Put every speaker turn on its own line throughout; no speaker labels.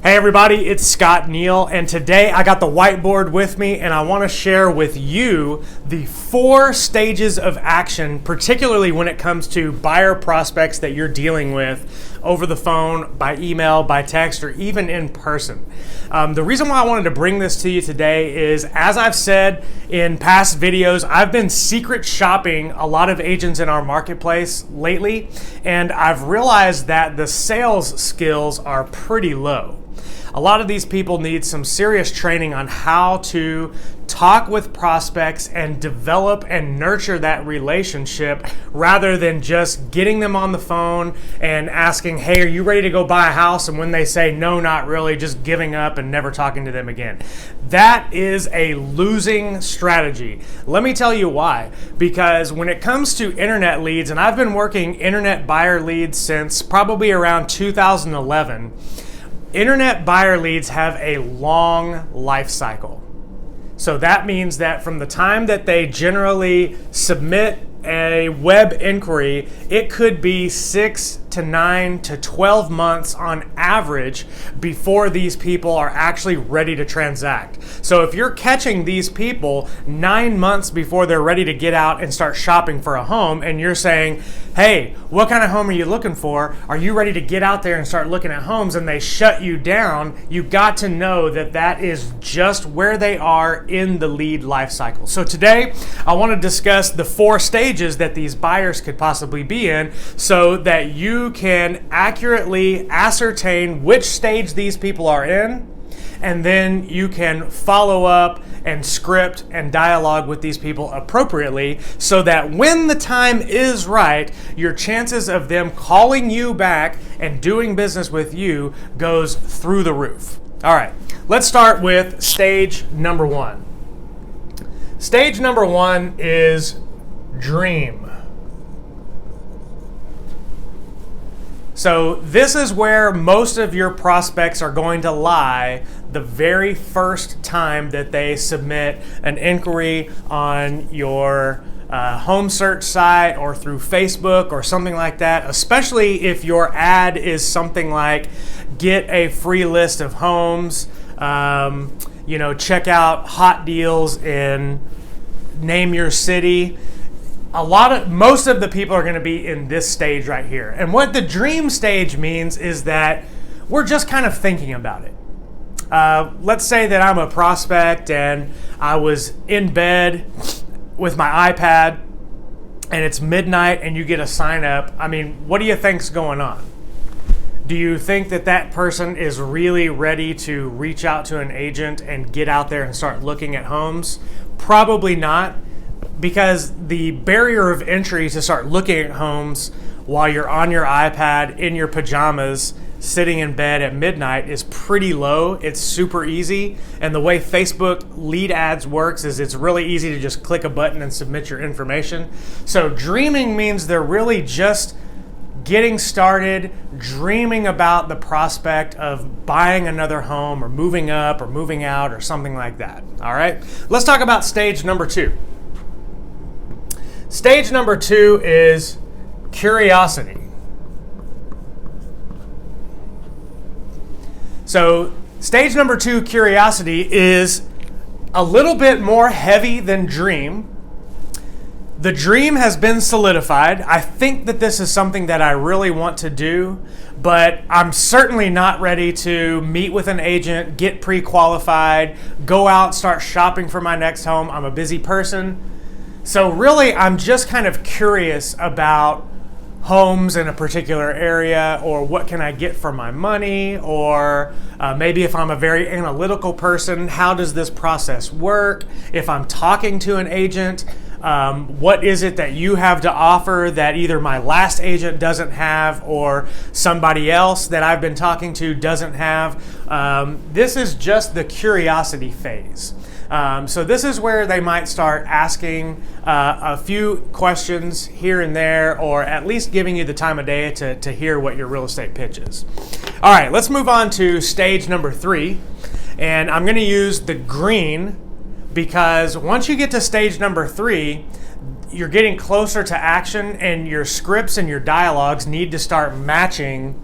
Hey everybody, it's Scott Neal, and today I got the whiteboard with me and I want to share with you the 4 stages of action, particularly when it comes to buyer prospects that you're dealing with over the phone, by email, by text, or even in person. The reason why I wanted to bring this to you today is, as I've said in past videos, I've been secret shopping a lot of agents in our marketplace lately, and I've realized that the sales skills are pretty low. A lot of these people need some serious training on how to talk with prospects and develop and nurture that relationship rather than just getting them on the phone and asking, hey, are you ready to go buy a house? And when they say, no, not really, just giving up and never talking to them again. That is a losing strategy. Let me tell you why. Because when it comes to internet leads, and I've been working internet buyer leads since probably around 2011, internet buyer leads have a long life cycle. So that means that from the time that they generally submit a web inquiry, it could be 6 to 9 to 12 months on average before these people are actually ready to transact. So if you're catching these people 9 months before they're ready to get out and start shopping for a home, and you're saying, hey, what kind of home are you looking for? Are you ready to get out there and start looking at homes? And they shut you down, you got to know that that is just where they are in the lead life cycle. So today, I want to discuss the 4 stages that these buyers could possibly be in so that you can accurately ascertain which stage these people are in, and then you can follow up and script and dialogue with these people appropriately so that when the time is right, your chances of them calling you back and doing business with you goes through the roof. All right, let's start with stage number 1. Stage number 1 is dream. So this is where most of your prospects are going to lie the very first time that they submit an inquiry on your home search site or through Facebook or something like that, especially if your ad is something like get a free list of homes, check out hot deals in name your city. Most of the people are going to be in this stage right here. And what the dream stage means is that we're just kind of thinking about it. Let's say that I'm a prospect and I was in bed with my iPad and it's midnight and you get a sign up. I mean, what do you think's going on? Do you think that that person is really ready to reach out to an agent and get out there and start looking at homes? Probably not. Because the barrier of entry to start looking at homes while you're on your iPad, in your pajamas, sitting in bed at midnight is pretty low. It's super easy. And the way Facebook lead ads works is it's really easy to just click a button and submit your information. So dreaming means they're really just getting started, dreaming about the prospect of buying another home or moving up or moving out or something like that. All right, let's talk about stage number 2. Stage number 2 is curiosity. So stage number 2, curiosity, is a little bit more heavy than dream. The dream has been solidified. I think that this is something that I really want to do, but I'm certainly not ready to meet with an agent, get pre-qualified, go out, start shopping for my next home. I'm a busy person. So really, I'm just kind of curious about homes in a particular area, or what can I get for my money, or maybe if I'm a very analytical person, how does this process work? If I'm talking to an agent, what is it that you have to offer that either my last agent doesn't have or somebody else that I've been talking to doesn't have? This is just the curiosity phase. So this is where they might start asking a few questions here and there, or at least giving you the time of day to hear what your real estate pitch is. All right, let's move on to stage number 3. And I'm going to use the green because once you get to stage number 3, you're getting closer to action, and your scripts and your dialogues need to start matching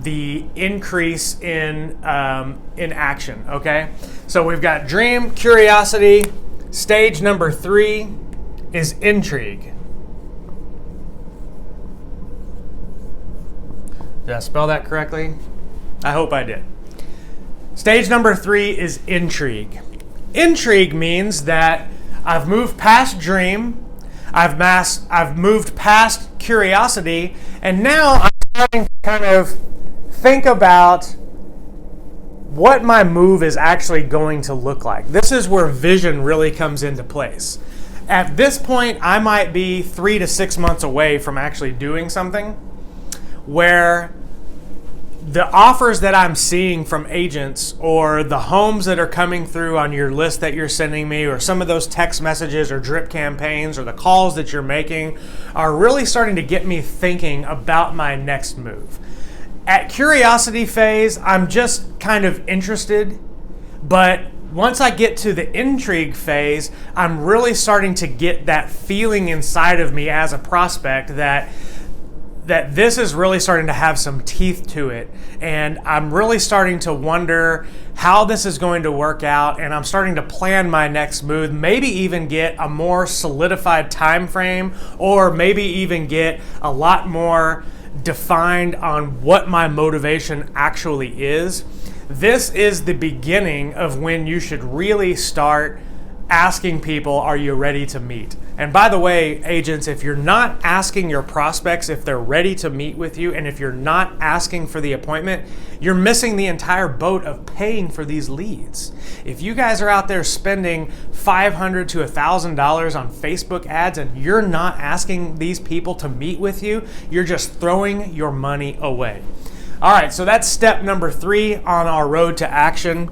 the increase in action, okay? So we've got dream, curiosity. Stage number 3 is intrigue. Did I spell that correctly? I hope I did. Stage number 3 is intrigue. Intrigue means that I've moved past dream, I've moved past curiosity, and now I'm starting to kind of think about what my move is actually going to look like. This is where vision really comes into place. At this point, I might be 3 to 6 months away from actually doing something where the offers that I'm seeing from agents or the homes that are coming through on your list that you're sending me, or some of those text messages or drip campaigns or the calls that you're making, are really starting to get me thinking about my next move. At curiosity phase, I'm just kind of interested, but once I get to the intrigue phase, I'm really starting to get that feeling inside of me as a prospect that this is really starting to have some teeth to it. And I'm really starting to wonder how this is going to work out. And I'm starting to plan my next move, maybe even get a more solidified time frame, or maybe even get a lot more defined on what my motivation actually is. This is the beginning of when you should really start asking people, are you ready to meet? And by the way, agents, if you're not asking your prospects if they're ready to meet with you, and if you're not asking for the appointment, you're missing the entire boat of paying for these leads. If you guys are out there spending $500 to $1,000 on Facebook ads and you're not asking these people to meet with you, you're just throwing your money away. All right, so that's step number 3 on our road to action.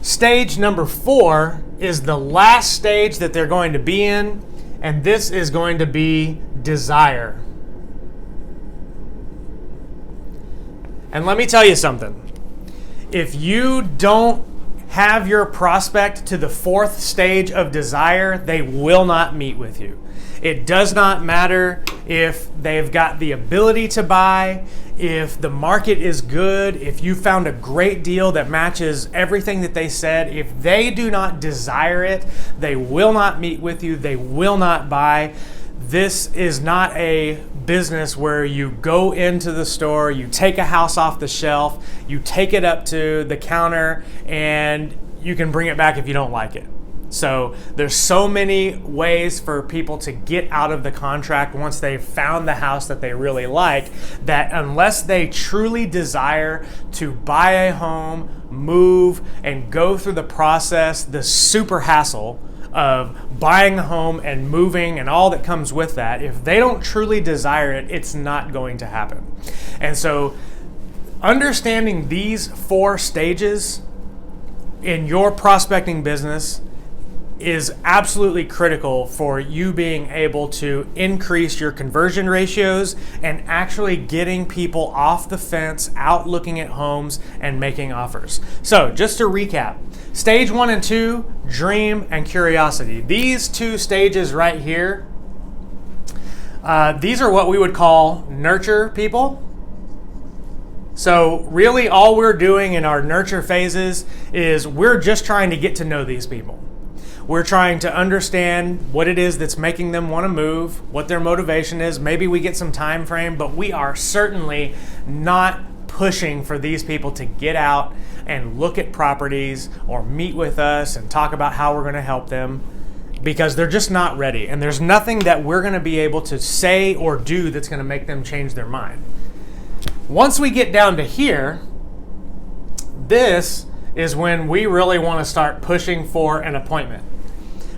Stage number 4 is the last stage that they're going to be in, and this is going to be desire. And let me tell you something. If you don't have your prospect to the 4th stage of desire, they will not meet with you. It does not matter if they've got the ability to buy, if the market is good, if you found a great deal that matches everything that they said. If they do not desire it, they will not meet with you, they will not buy. This is not a business where you go into the store, you take a house off the shelf, you take it up to the counter, and you can bring it back if you don't like it. So there's so many ways for people to get out of the contract once they've found the house that they really like, that unless they truly desire to buy a home, move, and go through the process, the super hassle of buying a home and moving and all that comes with that, if they don't truly desire it, it's not going to happen. And so understanding these 4 stages in your prospecting business is absolutely critical for you being able to increase your conversion ratios and actually getting people off the fence, out looking at homes and making offers. So just to recap, stage 1 and 2, dream and curiosity. These 2 stages right here, these are what we would call nurture people. So really all we're doing in our nurture phases is we're just trying to get to know these people. We're trying to understand what it is that's making them want to move, what their motivation is. Maybe we get some time frame, but we are certainly not pushing for these people to get out and look at properties or meet with us and talk about how we're going to help them, because they're just not ready. And there's nothing that we're going to be able to say or do that's going to make them change their mind. Once we get down to here, this is when we really want to start pushing for an appointment.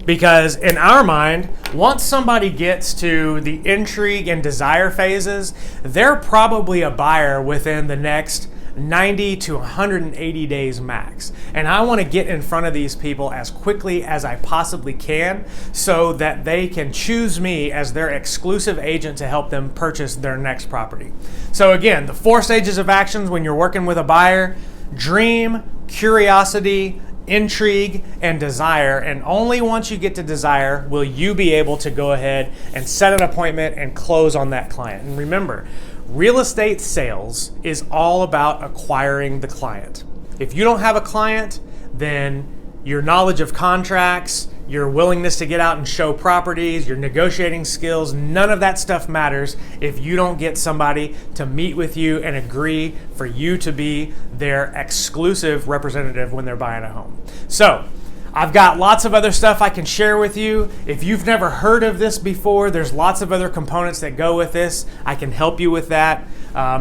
Because in our mind, once somebody gets to the intrigue and desire phases, they're probably a buyer within the next 90 to 180 days max. And I want to get in front of these people as quickly as I possibly can so that they can choose me as their exclusive agent to help them purchase their next property. So again, the 4 stages of actions when you're working with a buyer: dream, curiosity, intrigue, and desire. And only once you get to desire will you be able to go ahead and set an appointment and close on that client. And remember, Real estate sales is all about acquiring the client. If you don't have a client, then your knowledge of contracts, your willingness to get out and show properties, your negotiating skills, none of that stuff matters if you don't get somebody to meet with you and agree for you to be their exclusive representative when they're buying a home. So, I've got lots of other stuff I can share with you. If you've never heard of this before, there's lots of other components that go with this. I can help you with that.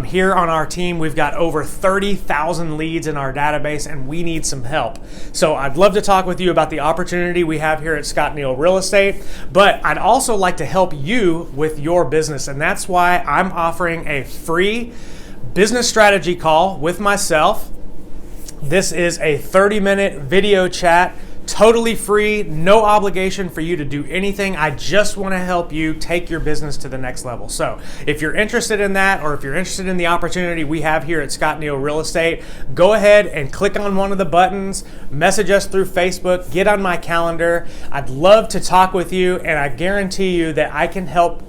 Here on our team, we've got over 30,000 leads in our database, and we need some help. So I'd love to talk with you about the opportunity we have here at Scott Neal Real Estate, but I'd also like to help you with your business, and that's why I'm offering a free business strategy call with myself. This is a 30-minute video chat, totally free, no obligation for you to do anything. I just want to help you take your business to the next level. So if you're interested in that, or if you're interested in the opportunity we have here at Scott Neal Real Estate, go ahead and click on one of the buttons, message us through Facebook, get on my calendar. I'd love to talk with you, and I guarantee you that I can help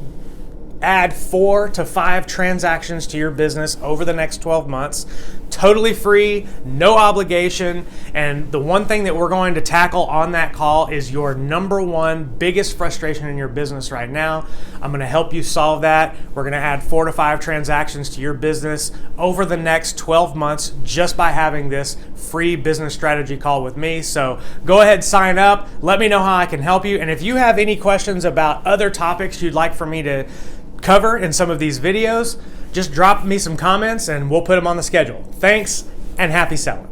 add 4 to 5 transactions to your business over the next 12 months. Totally free, no obligation. And the one thing that we're going to tackle on that call is your number one biggest frustration in your business right now. I'm going to help you solve that. We're going to add 4 to 5 transactions to your business over the next 12 months just by having this free business strategy call with me. So go ahead, sign up. Let me know how I can help you. And if you have any questions about other topics you'd like for me to cover in some of these videos, just drop me some comments and we'll put them on the schedule. Thanks and happy selling.